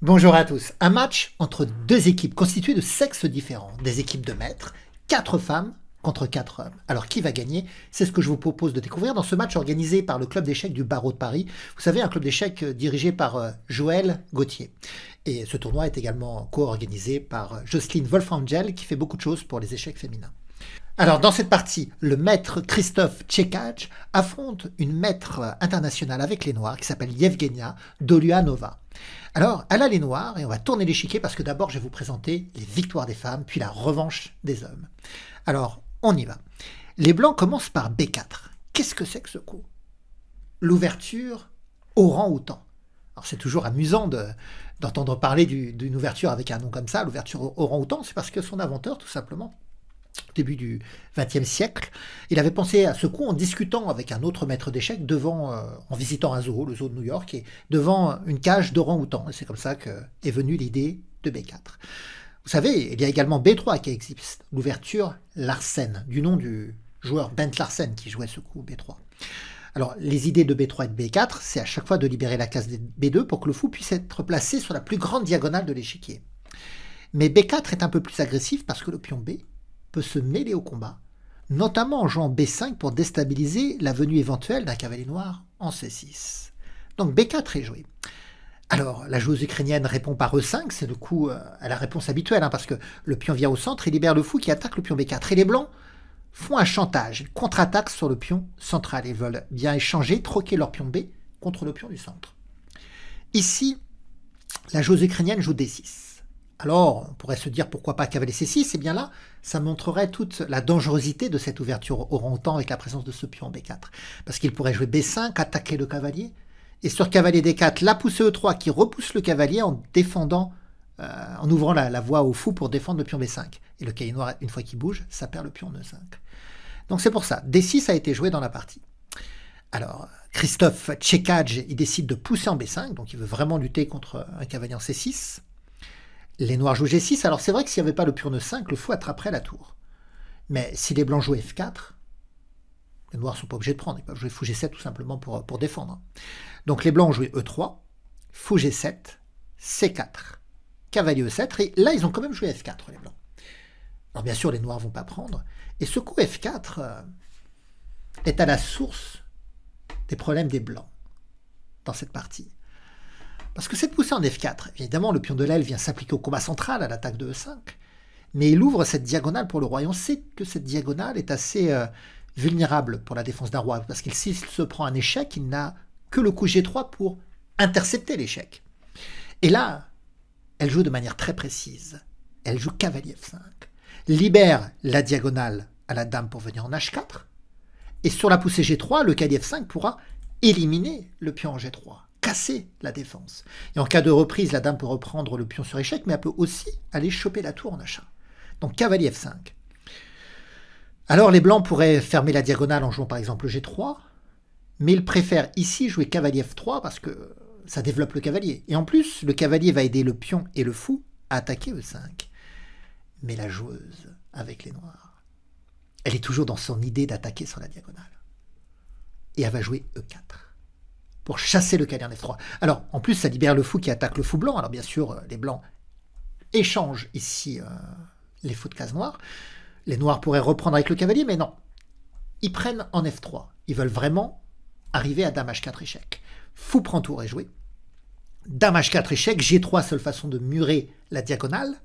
Bonjour à tous. Un match entre deux équipes constituées de sexes différents, des équipes de maîtres, 4 femmes contre 4 hommes. Alors qui va gagner? C'est ce que je vous propose de découvrir dans ce match organisé par le club d'échecs du barreau de Paris. Vous savez, un club d'échecs dirigé par Joël Gauthier. Et ce tournoi est également co-organisé par Jocelyne Wolfangel qui fait beaucoup de choses pour les échecs féminins. Alors, dans cette partie, le maître Christophe Tchekadj affronte une maître internationale avec les Noirs qui s'appelle Yevgenia Doluanova. Alors, elle a les Noirs et on va tourner l'échiquier parce que d'abord, je vais vous présenter les victoires des femmes, puis la revanche des hommes. Alors, on y va. Les Blancs commencent par B4. Qu'est-ce que c'est que ce coup? L'ouverture orang-outan. Alors, c'est toujours amusant d'entendre parler d'une ouverture avec un nom comme ça, l'ouverture orang-outan, c'est parce que son inventeur, tout simplement, au début du XXe siècle. Il avait pensé à ce coup en discutant avec un autre maître d'échecs en visitant un zoo, le zoo de New York, et devant une cage d'orang-outan. Et c'est comme ça qu'est venue l'idée de B4. Vous savez, il y a également B3 qui existe, l'ouverture Larsen, du nom du joueur Bent Larsen qui jouait ce coup B3. Alors, les idées de B3 et de B4, c'est à chaque fois de libérer la case B2 pour que le fou puisse être placé sur la plus grande diagonale de l'échiquier. Mais B4 est un peu plus agressif parce que le pion B peut se mêler au combat, notamment en jouant B5 pour déstabiliser la venue éventuelle d'un cavalier noir en C6. Donc B4 est joué. Alors, la joueuse ukrainienne répond par E5, c'est le coup à la réponse habituelle, parce que le pion vient au centre et libère le fou qui attaque le pion B4. Et les blancs font un chantage, ils contre-attaquent sur le pion central. Ils veulent bien échanger, troquer leur pion B contre le pion du centre. Ici, la joueuse ukrainienne joue D6. Alors, on pourrait se dire pourquoi pas cavalier C6, et bien là, ça montrerait toute la dangerosité de cette ouverture orang-outan avec la présence de ce pion en B4. Parce qu'il pourrait jouer B5, attaquer le cavalier, et sur cavalier D4, la pousser E3 qui repousse le cavalier en défendant, en ouvrant la voie au fou pour défendre le pion B5. Et le cavalier noir, une fois qu'il bouge, ça perd le pion E5. Donc c'est pour ça, D6 a été joué dans la partie. Alors, Christophe Tchekadj, il décide de pousser en B5, donc il veut vraiment lutter contre un cavalier en C6. Les noirs jouent G6, alors c'est vrai que s'il n'y avait pas le pion E5, le fou attraperait la tour. Mais si les blancs jouent F4, les noirs ne sont pas obligés de prendre, ils peuvent jouer fou G7 tout simplement pour défendre. Donc les blancs ont joué E3, fou G7, C4, cavalier E7, et là ils ont quand même joué F4 les blancs. Alors bien sûr les noirs ne vont pas prendre, et ce coup F4 est à la source des problèmes des blancs dans cette partie. Parce que cette poussée en F4, évidemment, le pion de l'aile vient s'appliquer au combat central, à l'attaque de E5, mais il ouvre cette diagonale pour le roi. Et on sait que cette diagonale est assez vulnérable pour la défense d'un roi, parce qu'il s'il se prend un échec, il n'a que le coup G3 pour intercepter l'échec. Et là, elle joue de manière très précise. Elle joue cavalier F5, libère la diagonale à la dame pour venir en H4, et sur la poussée G3, le cavalier F5 pourra éliminer le pion en G3. Casser la défense. Et en cas de reprise, la dame peut reprendre le pion sur échec, mais elle peut aussi aller choper la tour en achat. Donc cavalier F5. Alors les blancs pourraient fermer la diagonale en jouant par exemple le G3, mais ils préfèrent ici jouer cavalier F3 parce que ça développe le cavalier. Et en plus, le cavalier va aider le pion et le fou à attaquer E5. Mais la joueuse, avec les noirs, elle est toujours dans son idée d'attaquer sur la diagonale. Et elle va jouer E4. Pour chasser le cavalier en F3. Alors, en plus, ça libère le fou qui attaque le fou blanc. Alors, bien sûr, les blancs échangent ici les fous de case noire. Les noirs pourraient reprendre avec le cavalier, mais non. Ils prennent en F3. Ils veulent vraiment arriver à dame H4 échec. Fou prend tour et joué. Dame H4 échec, G3, seule façon de murer la diagonale.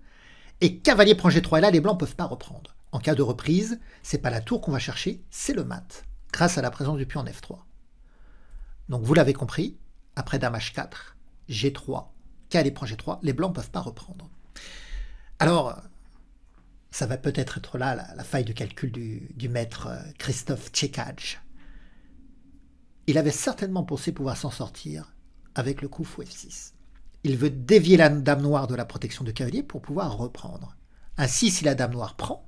Et cavalier prend G3. Et là, les blancs ne peuvent pas reprendre. En cas de reprise, c'est pas la tour qu'on va chercher, c'est le mat, grâce à la présence du pion en F3. Donc vous l'avez compris, après dame H4, G3, cavalier prend G3, les blancs ne peuvent pas reprendre. Alors, ça va peut-être être là la faille de calcul du maître Christophe Tchekadj. Il avait certainement pensé pouvoir s'en sortir avec le coup fou F6. Il veut dévier la dame noire de la protection de cavalier pour pouvoir reprendre. Ainsi, si la dame noire prend,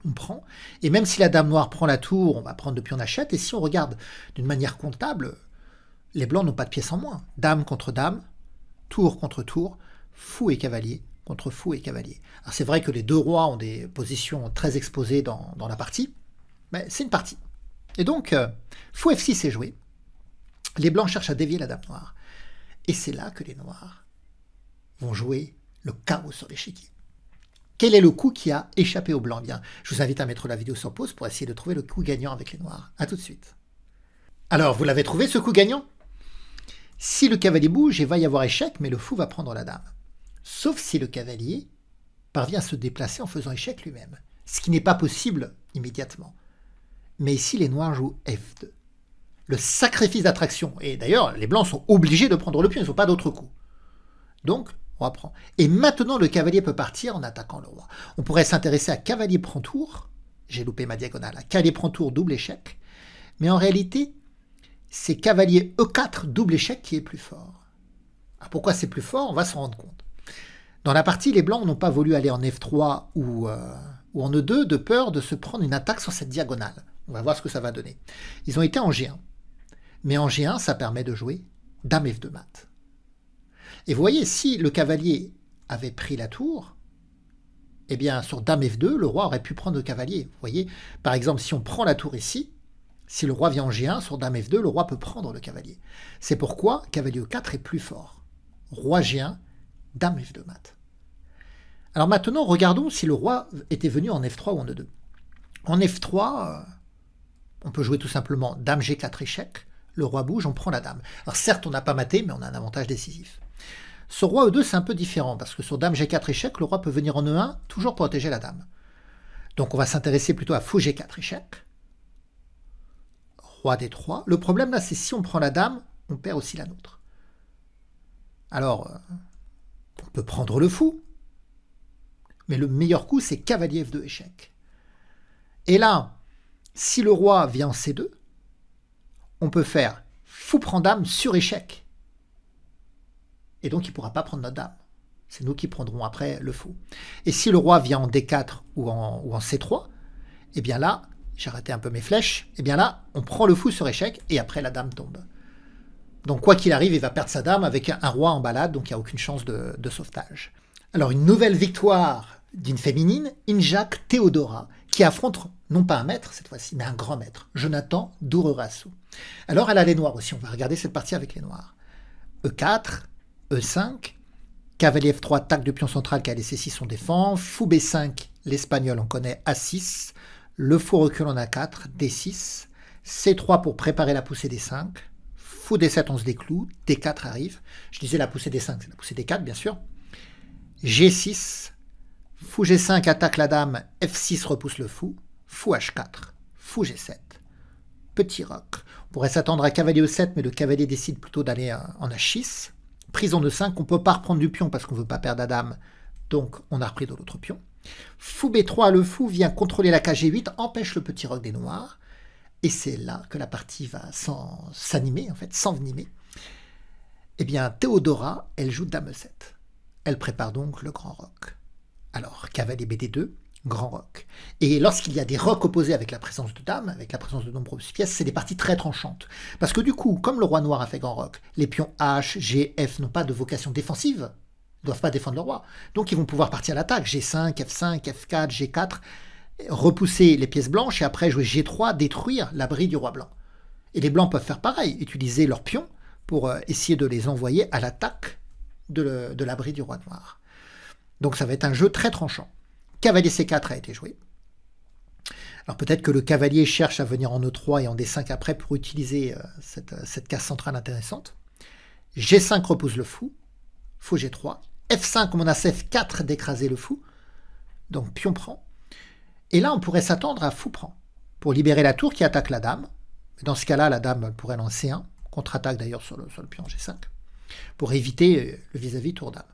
on prend, et même si la dame noire prend la tour, on va prendre le pion d'H7, et si on regarde d'une manière comptable, les blancs n'ont pas de pièces en moins. Dame contre dame, tour contre tour, fou et cavalier contre fou et cavalier. Alors c'est vrai que les deux rois ont des positions très exposées dans la partie, mais c'est une partie. Et donc, fou F6 est joué. Les blancs cherchent à dévier la dame noire. Et c'est là que les noirs vont jouer le chaos sur l'échiquier. Quel est le coup qui a échappé aux blancs? Bien, je vous invite à mettre la vidéo sur pause pour essayer de trouver le coup gagnant avec les noirs. A tout de suite. Alors, vous l'avez trouvé ce coup gagnant? Si le cavalier bouge, il va y avoir échec, mais le fou va prendre la dame. Sauf si le cavalier parvient à se déplacer en faisant échec lui-même, ce qui n'est pas possible immédiatement. Mais ici, les noirs jouent F2. Le sacrifice d'attraction. Et d'ailleurs, les blancs sont obligés de prendre le pion, ils n'ont pas d'autre coup. Donc, on reprend. Et maintenant, le cavalier peut partir en attaquant le roi. On pourrait s'intéresser à cavalier prend tour. J'ai loupé ma diagonale. Cavalier prend tour, double échec. Mais en réalité, c'est cavalier E4, double échec qui est plus fort. Alors pourquoi c'est plus fort? On va s'en rendre compte. Dans la partie, les blancs n'ont pas voulu aller en F3 ou en E2 de peur de se prendre une attaque sur cette diagonale. On va voir ce que ça va donner. Ils ont été en G1. Mais en G1, ça permet de jouer dame F2 mat. Et vous voyez, si le cavalier avait pris la tour, eh bien, sur dame F2, le roi aurait pu prendre le cavalier. Vous voyez, par exemple, si on prend la tour ici, si le roi vient en G1, sur dame F2, le roi peut prendre le cavalier. C'est pourquoi cavalier E4 est plus fort. Roi G1, dame F2 mat. Alors maintenant, regardons si le roi était venu en F3 ou en E2. En F3, on peut jouer tout simplement dame G4 échec. Le roi bouge, on prend la dame. Alors certes, on n'a pas maté, mais on a un avantage décisif. Sur roi E2, c'est un peu différent, parce que sur dame G4 échec, le roi peut venir en E1, toujours protéger la dame. Donc on va s'intéresser plutôt à fou G4 échec. Roi D3. Le problème là, c'est si on prend la dame, on perd aussi la nôtre. Alors, on peut prendre le fou, mais le meilleur coup, c'est cavalier F2 échec. Et là, si le roi vient en C2, on peut faire fou prend dame sur échec. Et donc, il ne pourra pas prendre notre dame. C'est nous qui prendrons après le fou. Et si le roi vient en D4 ou en C3, eh bien là, j'ai raté un peu mes flèches, eh bien là, on prend le fou sur échec et après la dame tombe. Donc quoi qu'il arrive, il va perdre sa dame avec un roi en balade, donc il n'y a aucune chance de sauvetage. Alors une nouvelle victoire d'une féminine, Injak Théodora, qui affronte non pas un maître cette fois-ci, mais un grand maître, Jonathan Dourerassou. Alors elle a les noirs aussi, on va regarder cette partie avec les noirs. E4, E5, cavalier F3, attaque de pion central, cavalier C6, on défend, fou B5, l'espagnol on connaît A6, le fou recule en A4, D6, C3 pour préparer la poussée D5, fou D7 on se décloue, D4 arrive, je disais la poussée D5, c'est la poussée D4 bien sûr, G6, fou G5 attaque la dame, F6 repousse le fou H4, fou G7, petit roc. On pourrait s'attendre à cavalier E7, mais le cavalier décide plutôt d'aller en H6. Prise en E5, on ne peut pas reprendre du pion parce qu'on ne veut pas perdre la dame, donc on a repris de l'autre pion. Fou B3, le fou vient contrôler la cage G8, empêche le petit roc des noirs, et c'est là que la partie va s'animer, en fait, s'envenimer. Eh bien, Théodora, elle joue dame E7. Elle prépare donc le grand roc. Alors, cavalier BD2, grand roc. Et lorsqu'il y a des rocs opposés avec la présence de dames, avec la présence de nombreuses pièces, c'est des parties très tranchantes. Parce que du coup, comme le roi noir a fait grand roc, les pions H, G, F n'ont pas de vocation défensive, ne doivent pas défendre le roi. Donc ils vont pouvoir partir à l'attaque, G5, F5, F4, G4, repousser les pièces blanches et après jouer G3, détruire l'abri du roi blanc. Et les blancs peuvent faire pareil, utiliser leurs pions pour essayer de les envoyer à l'attaque de l'abri du roi noir. Donc ça va être un jeu très tranchant. Cavalier C4 a été joué. Alors peut-être que le cavalier cherche à venir en E3 et en D5 après pour utiliser cette case centrale intéressante. G5 repousse le fou G3. F5, comme on a F4 d'écraser le fou. Donc pion prend. Et là, on pourrait s'attendre à fou prend pour libérer la tour qui attaque la dame. Dans ce cas-là, la dame pourrait lancer un contre-attaque d'ailleurs sur le pion G5 pour éviter le vis-à-vis tour dame.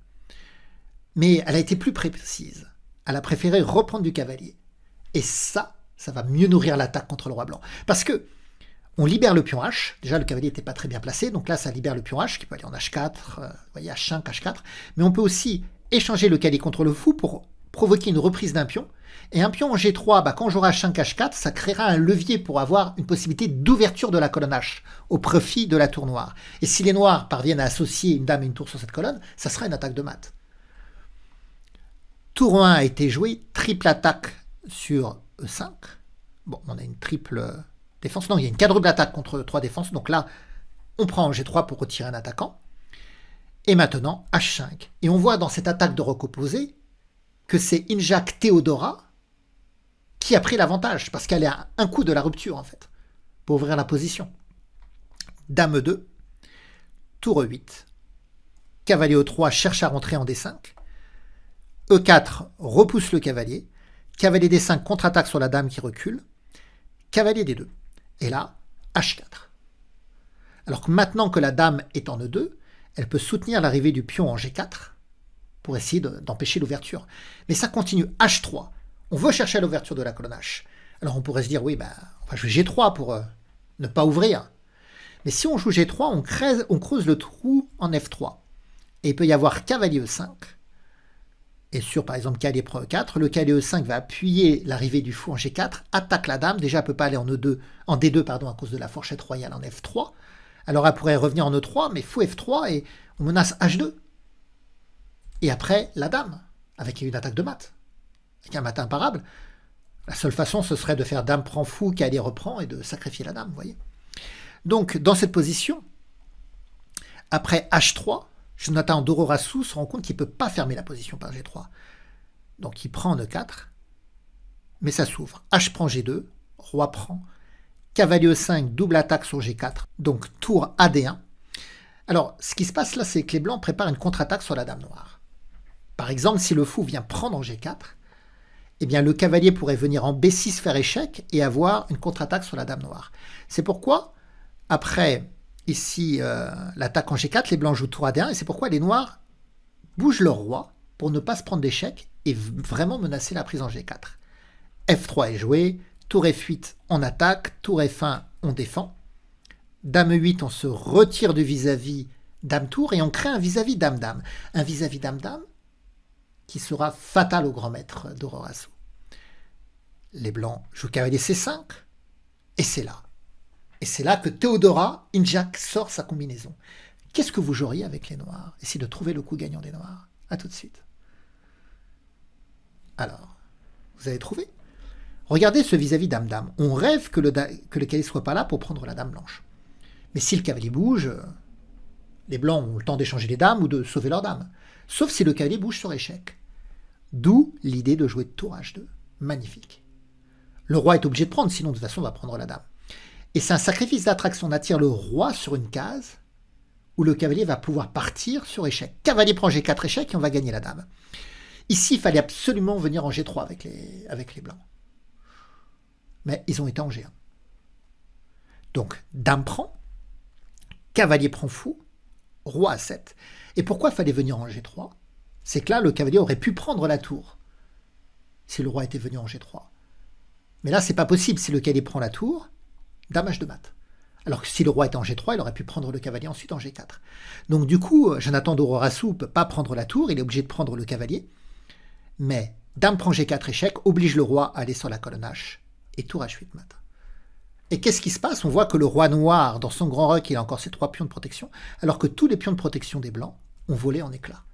Mais elle a été plus précise. Elle a préféré reprendre du cavalier. Et ça va mieux nourrir l'attaque contre le roi blanc. Parce que on libère le pion H. Déjà, le cavalier n'était pas très bien placé. Donc là, ça libère le pion H qui peut aller en H4, vous voyez, H5, H4. Mais on peut aussi échanger le cavalier contre le fou pour provoquer une reprise d'un pion. Et un pion en G3, quand j'aurai H5, H4, ça créera un levier pour avoir une possibilité d'ouverture de la colonne H au profit de la tour noire. Et si les noirs parviennent à associer une dame et une tour sur cette colonne, ça sera une attaque de mat. Tour 1 a été joué, triple attaque sur E5. Bon, on a une triple défense. Non, il y a une quadruple attaque contre 3 défenses. Donc là, on prend en G3 pour retirer un attaquant. Et maintenant, H5. Et on voit dans cette attaque de roc opposé que c'est Injak Théodora qui a pris l'avantage, parce qu'elle est à un coup de la rupture, en fait, pour ouvrir la position. Dame 2, tour E8, cavalier E3 cherche à rentrer en D5, E4 repousse le cavalier, cavalier D5 contre-attaque sur la dame qui recule, cavalier D2. Et là, H4. Alors que maintenant que la dame est en E2, elle peut soutenir l'arrivée du pion en G4 pour essayer d'empêcher l'ouverture. Mais ça continue, H3. On veut chercher l'ouverture de la colonne H. Alors on pourrait se dire, oui, on va jouer G3 pour ne pas ouvrir. Mais si on joue G3, on creuse le trou en F3. Et il peut y avoir cavalier E5. Et sur, par exemple, cavalier prend E4, le cavalier E5 va appuyer l'arrivée du fou en G4, attaque la dame. Déjà, elle ne peut pas aller en D2 à cause de la fourchette royale en F3. Alors, elle pourrait revenir en E3, mais fou F3 et on menace H2. Et après, la dame, avec une attaque de mat, avec un mat imparable. La seule façon, ce serait de faire dame prend fou, cavalier reprend et de sacrifier la dame, vous voyez. Donc, dans cette position, après H3, Jonathan Dororassou se rend compte qu'il ne peut pas fermer la position par G3. Donc, il prend en E4, mais ça s'ouvre. H prend G2, roi prend, cavalier E5, double attaque sur G4, donc tour AD1. Alors, ce qui se passe là, c'est que les blancs préparent une contre-attaque sur la dame noire. Par exemple, si le fou vient prendre en G4, eh bien, le cavalier pourrait venir en B6 faire échec et avoir une contre-attaque sur la dame noire. C'est pourquoi, après, ici, l'attaque en G4, les blancs jouent tour AD1, et c'est pourquoi les noirs bougent leur roi pour ne pas se prendre d'échec et vraiment menacer la prise en G4. F3 est joué, tour F8, on attaque, tour F1, on défend. Dame E8, on se retire du vis-à-vis dame-tour et on crée un vis-à-vis dame-dame. Un vis-à-vis dame-dame qui sera fatal au grand maître Dororassou. Les blancs jouent cavalier C5, et c'est là. Et c'est là que Théodora Injak sort sa combinaison. Qu'est-ce que vous joueriez avec les noirs? Essayez de trouver le coup gagnant des noirs. A tout de suite. Alors, vous avez trouvé? Regardez ce vis-à-vis dame-dame. On rêve que le cavalier soit pas là pour prendre la dame blanche. Mais si le cavalier bouge, les blancs ont le temps d'échanger les dames ou de sauver leur dame. Sauf si le cavalier bouge sur échec. D'où l'idée de jouer tour H2. Magnifique. Le roi est obligé de prendre, sinon de toute façon on va prendre la dame. Et c'est un sacrifice d'attraction. On attire le roi sur une case où le cavalier va pouvoir partir sur échec. Cavalier prend G4 échec et on va gagner la dame. Ici, il fallait absolument venir en G3 avec les blancs. Mais ils ont été en G1. Donc, dame prend, cavalier prend fou, roi A7. Et pourquoi il fallait venir en G3? C'est que là, le cavalier aurait pu prendre la tour si le roi était venu en G3. Mais là, c'est pas possible. Si le cavalier prend la tour, dame H de mat. Alors que si le roi était en G3, il aurait pu prendre le cavalier ensuite en G4. Donc du coup, Jonathan Dororassou ne peut pas prendre la tour, il est obligé de prendre le cavalier. Mais dame prend G4 échec, oblige le roi à aller sur la colonne H, et tour H8 mat. Et qu'est-ce qui se passe? On voit que le roi noir, dans son grand roc, il a encore ses 3 pions de protection, alors que tous les pions de protection des blancs ont volé en éclats.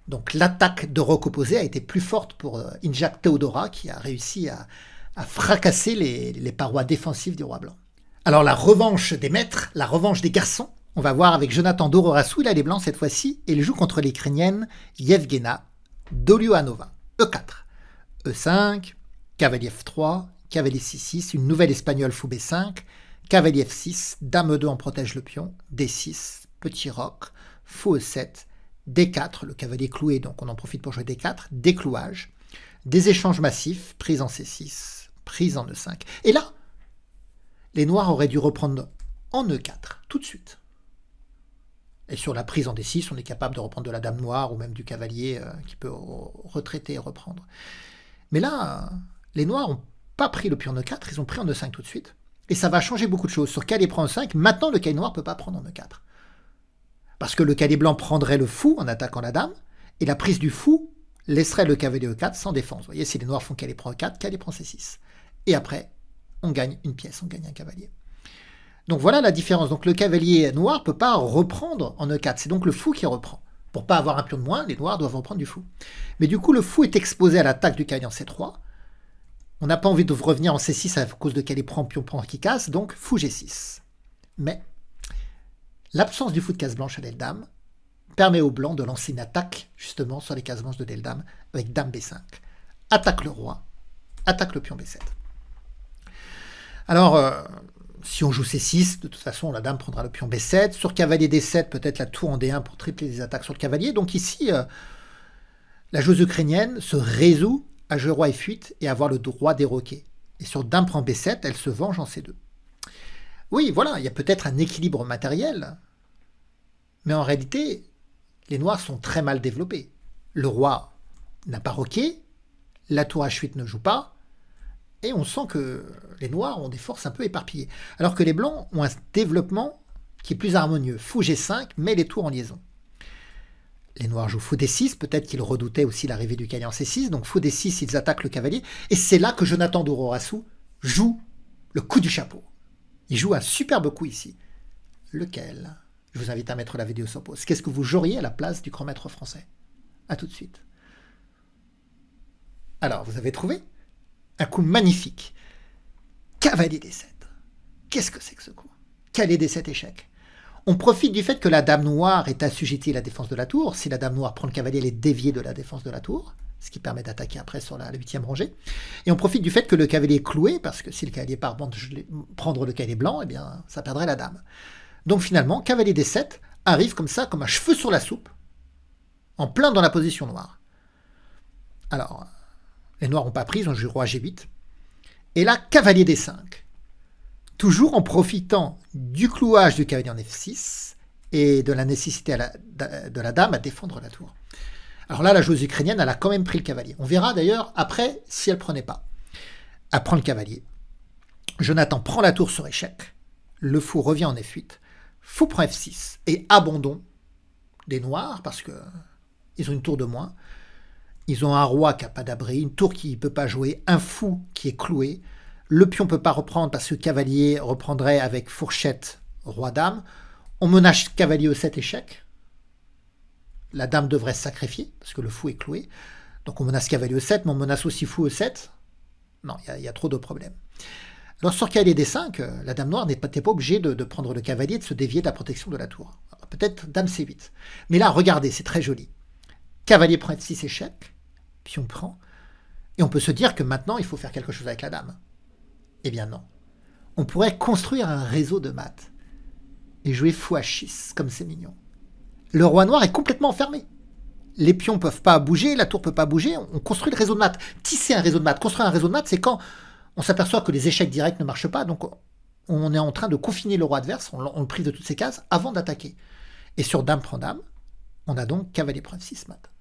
Donc l'attaque de roc opposé a été plus forte pour Injak Théodora, qui a réussi à fracasser les parois défensives du roi blanc. Alors la revanche des maîtres, la revanche des garçons, on va voir avec Jonathan Dororassou, il a les blancs cette fois-ci, et il joue contre l'Ukrainienne Yevgena Doliuhanova. E4, E5, cavalier F3, cavalier C6, une nouvelle espagnole fou B5, cavalier F6, dame E2 en protège le pion, D6, petit roc, fou E7, D4, le cavalier cloué, donc on en profite pour jouer D4, déclouage, des échanges massifs, prise en C6, prise en E5. Et là, les noirs auraient dû reprendre en E4, tout de suite. Et sur la prise en D6, on est capable de reprendre de la dame noire ou même du cavalier qui peut retraiter et reprendre. Mais là, les noirs n'ont pas pris le pion en E4, ils ont pris en E5 tout de suite. Et ça va changer beaucoup de choses. Sur cavalier prend E5, maintenant le cavalier noir ne peut pas prendre en E4. Parce que le cavalier blanc prendrait le fou en attaquant la dame, et la prise du fou laisserait le cavalier E4 sans défense. Vous voyez, si les noirs font cavalier prend E4, cavalier prend C6. Et après, on gagne une pièce, on gagne un cavalier. Donc voilà la différence. Donc le cavalier noir ne peut pas reprendre en E4. C'est donc le fou qui reprend. Pour ne pas avoir un pion de moins, les noirs doivent reprendre du fou. Mais du coup, le fou est exposé à l'attaque du cavalier en C3. On n'a pas envie de revenir en C6 à cause de cavalier prend, pion prend qui casse, donc fou G6. Mais l'absence du fou de case blanche à l'aile dame permet au blanc de lancer une attaque, justement, sur les cases blanches de dame avec dame B5. Attaque le roi, attaque le pion B7. Alors, si on joue C6, de toute façon, la dame prendra le pion B7. Sur cavalier D7, peut-être la tour en D1 pour tripler les attaques sur le cavalier. Donc ici, la joueuse ukrainienne se résout à jouer roi F8 et avoir le droit déroquer. Et sur dame prend B7, elle se venge en C2. Oui, voilà, il y a peut-être un équilibre matériel, mais en réalité, les noirs sont très mal développés. Le roi n'a pas roqué, la tour H8 ne joue pas, et on sent que les noirs ont des forces un peu éparpillées. Alors que les blancs ont un développement qui est plus harmonieux. Fou G5 met les tours en liaison. Les noirs jouent fou D6, peut-être qu'ils redoutaient aussi l'arrivée du cavalier en C6, donc fou D6, ils attaquent le cavalier, et c'est là que Jonathan Dororassou joue le coup du chapeau. Il joue un superbe coup ici. Lequel? Je vous invite à mettre la vidéo sur pause. Qu'est-ce que vous joueriez à la place du grand maître français? A tout de suite. Alors, vous avez trouvé? Un coup magnifique. Cavalier D7. Qu'est-ce que c'est que ce coup? Cavalier D7 échec. On profite du fait que la dame noire est assujettie à la défense de la tour. Si la dame noire prend le cavalier, elle est déviée de la défense de la tour, ce qui permet d'attaquer après sur la 8e rangée. Et on profite du fait que le cavalier est cloué, parce que si le cavalier part prendre le cavalier blanc, eh bien, ça perdrait la dame. Donc finalement, cavalier D7 arrive comme ça, comme un cheveu sur la soupe, en plein dans la position noire. Alors, les noirs n'ont pas pris, ils ont joué roi G8. Et là, cavalier D5. Toujours en profitant du clouage du cavalier en F6 et de la nécessité de la dame à défendre la tour. Alors là, la joueuse ukrainienne, elle a quand même pris le cavalier. On verra d'ailleurs après si elle ne prenait pas. Elle prend le cavalier. Jonathan prend la tour sur échec. Le fou revient en F8. Fou prend F6. Et abandon des noirs parce qu'ils ont une tour de moins. Ils ont un roi qui n'a pas d'abri, une tour qui ne peut pas jouer, un fou qui est cloué. Le pion ne peut pas reprendre parce que le cavalier reprendrait avec fourchette roi-dame. On menace cavalier E7 échec. La dame devrait se sacrifier parce que le fou est cloué. Donc on menace cavalier E7, mais on menace aussi fou E7. Non, il y a trop de problèmes. Alors sur cavalier D5, la dame noire n'était pas obligée de prendre le cavalier et de se dévier de la protection de la tour. Peut-être dame C8. Mais là, regardez, c'est très joli. Cavalier prend F6 échec, pion prend. Et on peut se dire que maintenant, il faut faire quelque chose avec la dame. Eh bien non. On pourrait construire un réseau de maths et jouer fou H6, comme c'est mignon. Le roi noir est complètement enfermé. Les pions ne peuvent pas bouger, la tour ne peut pas bouger. On construit le réseau de maths. Tisser un réseau de maths. Construire un réseau de maths, c'est quand on s'aperçoit que les échecs directs ne marchent pas. Donc on est en train de confiner le roi adverse, on le prive de toutes ses cases avant d'attaquer. Et sur dame prend dame, on a donc cavalier prend F6 mat.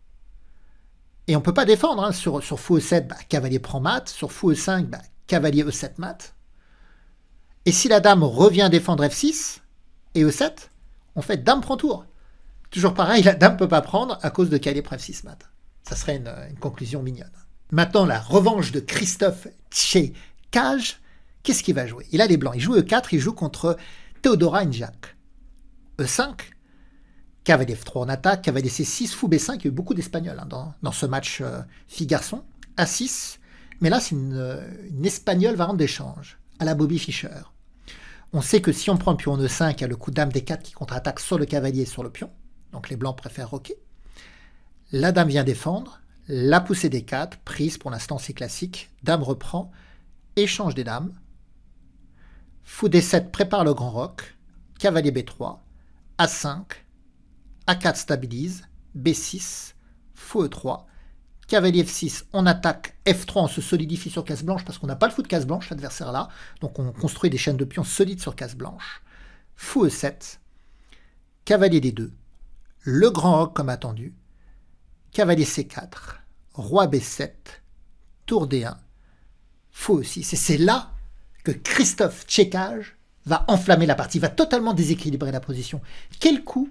Et on ne peut pas défendre. Hein. Sur fou E7, cavalier prend mat. Sur fou E5, cavalier E7 mat. Et si la dame revient défendre F6 et E7, on fait dame prend tour. Toujours pareil, la dame ne peut pas prendre à cause de cavalier prend F6 mat. Ça serait une conclusion mignonne. Maintenant, la revanche de Christophe Tchekaj. Qu'est-ce qu'il va jouer? Il a les blancs. Il joue E4, il joue contre Theodora Njak. E5, cavalier F3 en attaque, cavalier C6, fou B5. Il y a eu beaucoup d'Espagnols dans ce match fille-garçon. A6, mais là, c'est une Espagnole variante d'échange, à la Bobby Fischer. On sait que si on prend le pion en E5, il y a le coup dame D4 qui contre-attaque sur le cavalier et sur le pion. Donc les blancs préfèrent roquer. La dame vient défendre. La poussée D4, prise pour l'instant, c'est classique. Dame reprend. Échange des dames. Fou D7 prépare le grand roc. Cavalier B3. A5. A4 stabilise. B6. Fou E3. Cavalier F6, on attaque F3, on se solidifie sur case blanche parce qu'on n'a pas le fou de case blanche, l'adversaire là. Donc on construit des chaînes de pions solides sur case blanche. Fou E7. Cavalier D2. Le grand roc comme attendu. Cavalier C4. Roi B7. Tour D1. Fou E6. Et c'est là que Christophe Tchekaj va enflammer la partie, va totalement déséquilibrer la position. Quel coup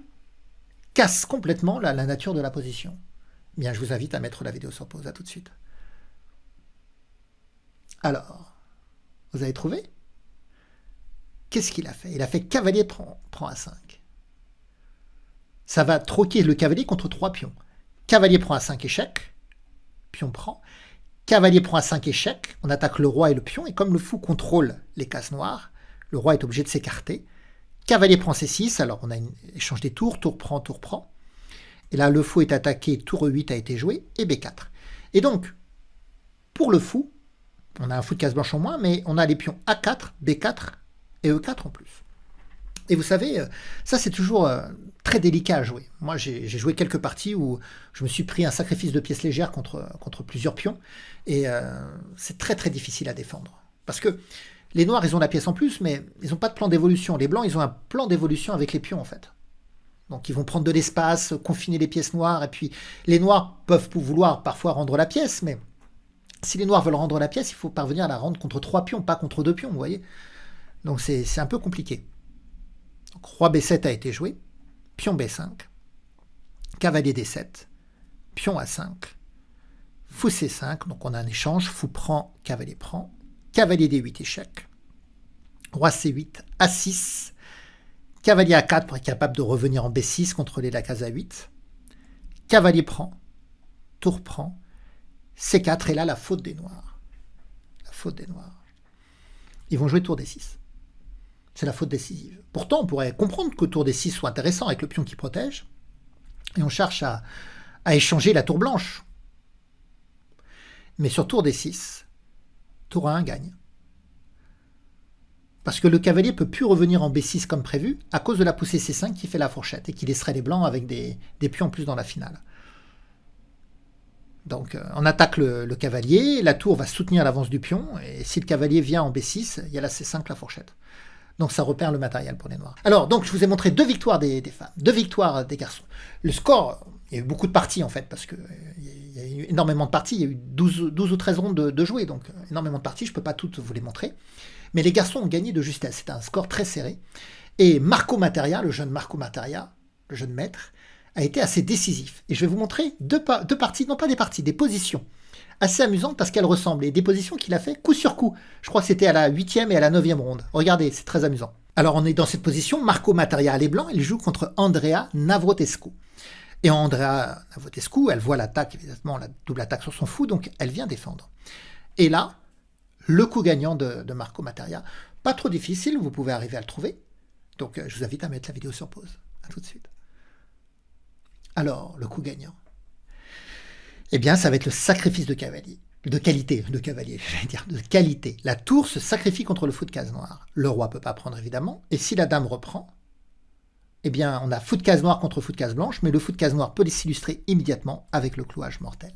casse complètement la nature de la position? Bien, je vous invite à mettre la vidéo sur pause. À tout de suite. Alors, vous avez trouvé? Qu'est-ce qu'il a fait? Il a fait cavalier prend A5. Ça va troquer le cavalier contre 3 pions. Cavalier prend A5 échec. Pion prend. Cavalier prend A5 échec. On attaque le roi et le pion. Et comme le fou contrôle les cases noires, le roi est obligé de s'écarter. Cavalier prend C6. Alors, on a un échange des tours. Tour prend, tour prend. Et là, le fou est attaqué, tour E8 a été joué, et B4. Et donc, pour le fou, on a un fou de case blanche en moins, mais on a les pions A4, B4 et E4 en plus. Et vous savez, ça c'est toujours très délicat à jouer. Moi j'ai joué quelques parties où je me suis pris un sacrifice de pièces légères contre plusieurs pions, et c'est très très difficile à défendre. Parce que les noirs ils ont la pièce en plus, mais ils n'ont pas de plan d'évolution. Les blancs ils ont un plan d'évolution avec les pions en fait. Donc ils vont prendre de l'espace, confiner les pièces noires, et puis les noirs peuvent vouloir parfois rendre la pièce, mais si les noirs veulent rendre la pièce, il faut parvenir à la rendre contre 3 pions, pas contre 2 pions, vous voyez. Donc c'est un peu compliqué. Donc, roi B7 a été joué, pion B5, cavalier D7, pion A5, fou C5, donc on a un échange, fou prend, cavalier D8 échec, roi C8, A6, cavalier A4 pour être capable de revenir en B6, contrôler la case A8, cavalier prend, tour prend, C4, et là la faute des noirs. La faute des noirs. Ils vont jouer tour D6. C'est la faute décisive. Pourtant, on pourrait comprendre que tour D6 soit intéressant avec le pion qui protège, et on cherche à échanger la tour blanche. Mais sur tour D6, tour A1 gagne. Parce que le cavalier ne peut plus revenir en B6 comme prévu, à cause de la poussée C5 qui fait la fourchette, et qui laisserait les blancs avec des pions en plus dans la finale. Donc on attaque le cavalier, la tour va soutenir l'avance du pion, et si le cavalier vient en B6, il y a la C5, la fourchette. Donc ça repère le matériel pour les noirs. Alors, donc je vous ai montré 2 victoires des femmes, 2 victoires des garçons. Le score, il y a eu beaucoup de parties en fait, parce qu'il y a eu énormément de parties, il y a eu 12 ou 13 rondes de jouer, donc énormément de parties, je ne peux pas toutes vous les montrer. Mais les garçons ont gagné de justesse, c'est un score très serré. Et Marco Materia, le jeune Marco Materia, le jeune maître, a été assez décisif. Et je vais vous montrer deux parties, non pas des parties, des positions assez amusantes parce qu'elles ressemblent, et des positions qu'il a fait coup sur coup. Je crois que c'était à la 8e et à la 9e ronde. Regardez, c'est très amusant. Alors on est dans cette position, Marco Materia les blancs, il joue contre Andrea Navrotescu. Et Andrea Navrotescu, elle voit l'attaque, évidemment, la double attaque sur son fou, donc elle vient défendre. Et là, le coup gagnant de Marco Materia, pas trop difficile, vous pouvez arriver à le trouver. Donc je vous invite à mettre la vidéo sur pause. À tout de suite. Alors, le coup gagnant, eh bien, ça va être le sacrifice de cavalier. De qualité, j'allais dire, de qualité. La tour se sacrifie contre le fou de case noire. Le roi ne peut pas prendre, évidemment. Et si la dame reprend, eh bien, on a fou de case noire contre fou de case blanche, mais le fou de case noire peut s'illustrer immédiatement avec le clouage mortel.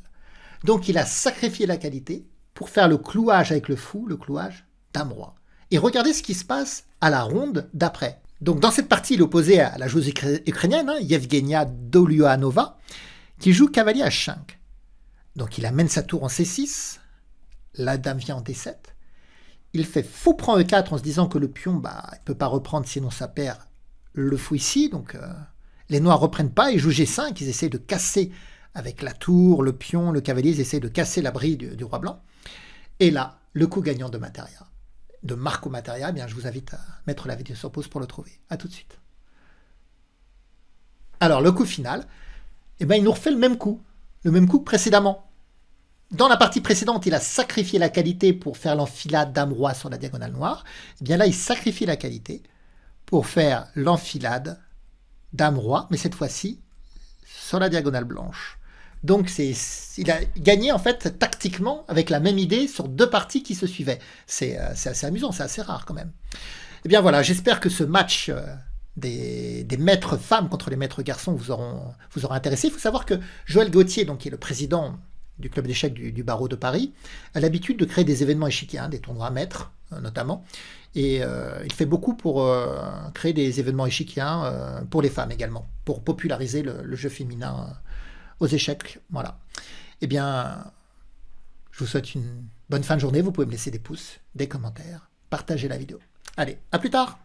Donc, il a sacrifié la qualité pour faire le clouage avec le fou, le clouage dame-roi. Et regardez ce qui se passe à la ronde d'après. Donc, dans cette partie, il est opposé à la joueuse ukrainienne, Yevgenia Dolyanova, qui joue cavalier H5. Donc, il amène sa tour en C6. La dame vient en D7. Il fait fou prend E4 en se disant que le pion, il ne peut pas reprendre, sinon ça perd le fou ici. Donc, les noirs ne reprennent pas. Ils jouent G5. Ils essayent de casser avec la tour, le pion, le cavalier. Ils essayent de casser l'abri du roi blanc. Et là, le coup gagnant de Materia, de Marco Materia, je vous invite à mettre la vidéo sur pause pour le trouver. A tout de suite. Alors, le coup final, il nous refait le même coup que précédemment. Dans la partie précédente, il a sacrifié la qualité pour faire l'enfilade dame-roi sur la diagonale noire. Et bien là, il sacrifie la qualité pour faire l'enfilade dame-roi, mais cette fois-ci sur la diagonale blanche. Donc il a gagné en fait tactiquement avec la même idée sur 2 parties qui se suivaient. C'est assez amusant, c'est assez rare quand même. Et bien voilà, j'espère que ce match des maîtres femmes contre les maîtres garçons vous aura intéressé. Il faut savoir que Joël Gauthier, donc, qui est le président du club d'échecs du barreau de Paris, a l'habitude de créer des événements échiquiers, des tournois maîtres notamment, et il fait beaucoup pour créer des événements échiquiers pour les femmes également, pour populariser le jeu féminin aux échecs. Voilà. Eh bien, je vous souhaite une bonne fin de journée. Vous pouvez me laisser des pouces, des commentaires, partager la vidéo. Allez, à plus tard!